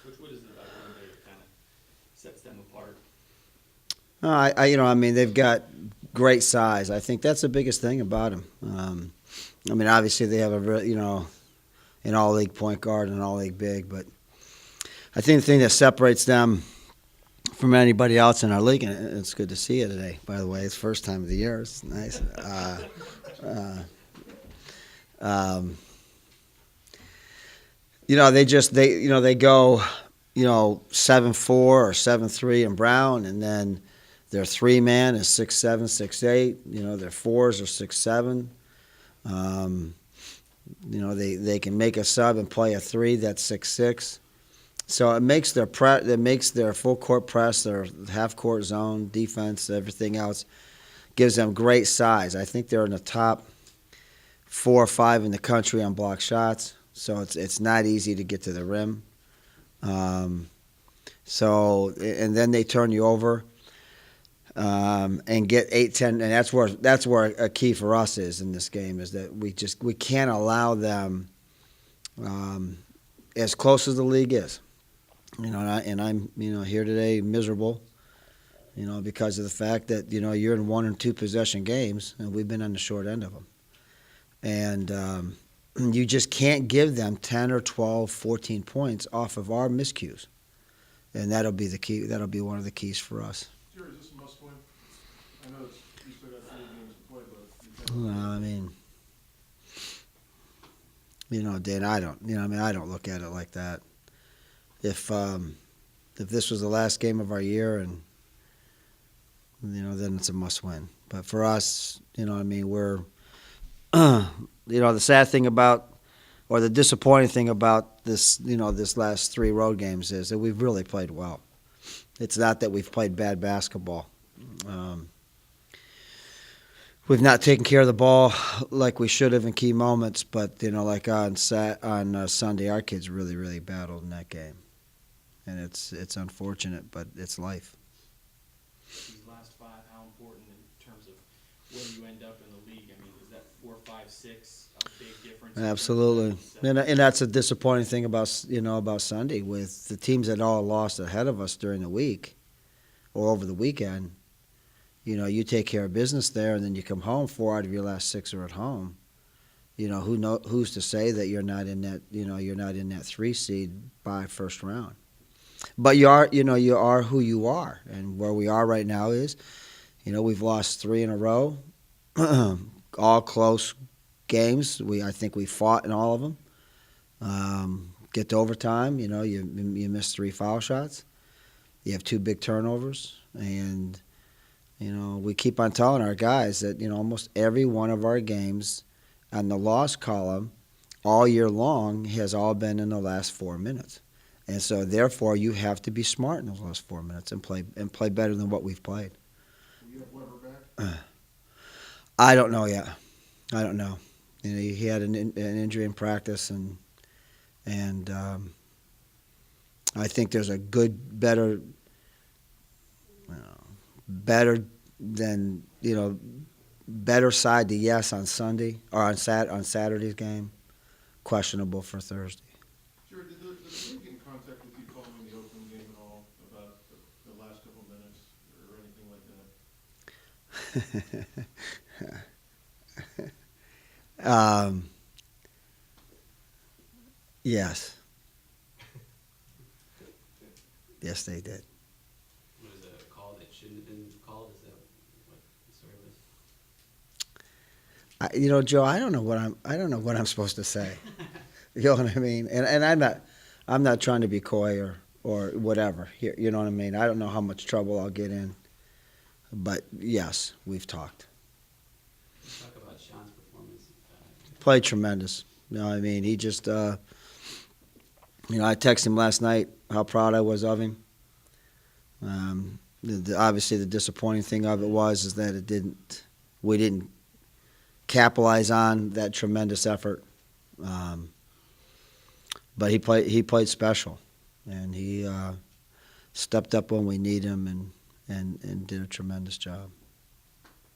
Coach, what is it about Green Bay that kind of sets them apart? They've got great size. I think that's the biggest thing about them. Obviously they have an all-league point guard and an all-league big, but I think the thing that separates them from anybody else in our league, and it's good to see you today, by the way. It's the first time of the year. It's nice. Uh, um, they go 7-4 or 7-3 in Brown, and then their 3-man is 6'7", 6'8". Their 4s are 6'7". They can make a sub and play a 3 that's 6'6". So it makes their full court press, their half court zone defense, everything else gives them great size. I think they're in the top 4 or 5 in the country on block shots. So it's not easy to get to the rim. And then they turn you over and get 8-10, and that's where a key for us is in this game, is that we can't allow them as close as the league is. I'm here today miserable, because of the fact that you're in 1 and 2 possession games, and we've been on the short end of them, and you just can't give them 10 or 12, 14 points off of our miscues, and that'll be the key. That'll be one of the keys for us. Jerry, is this a must-win? I know you still got 3 games to play, but Dan, I don't look at it like that. If this was the last game of our year, and then it's a must-win. But for us, we're the sad thing about, or the disappointing thing about this last 3 road games is that we've really played well. It's not that we've played bad basketball. We've not taken care of the ball like we should have in key moments, but like on Sunday, our kids really, really battled in that game, and it's unfortunate, but it's life. These last 5, how important in terms of where you end up in the league? Is that 4, 5, 6 a big difference? Absolutely, and that's a disappointing thing about Sunday, with the teams that all lost ahead of us during the week or over the weekend. You take care of business there, and then you come home. 4 out of your last 6 are at home. Who's to say that you're not in that? You're not in that 3 seed by first round. But you are who you are, and where we are right now is, we've lost 3 in a row, all close games. I think we fought in all of them. Get to overtime, you miss 3 foul shots. You have 2 big turnovers, and we keep on telling our guys that almost every one of our games on the loss column all year long has all been in the last 4 minutes. And so, therefore, you have to be smart in those last 4 minutes and play better than what we've played. will you have Weber back? I don't know yet. I don't know. He had an injury in practice, and I think there's a better side to yes on Sunday or on Saturday's game. Questionable for Thursday. Jerry, did the league get in contact with you following the Oakland game at all about the last couple of minutes or anything like that? Yes. Yes, they did. Was it a call that shouldn't have been called? Is that what the story was? Joe, I don't know what I'm supposed to say. You know what I mean? And I'm not trying to be coy or whatever. You know what I mean? I don't know how much trouble I'll get in. But yes, we've talked. Let's talk about Sean's performance. Played tremendous. He just I texted him last night how proud I was of him. Obviously, the disappointing thing of it is that we didn't capitalize on that tremendous effort. But he played special, and he stepped up when we need him and did a tremendous job.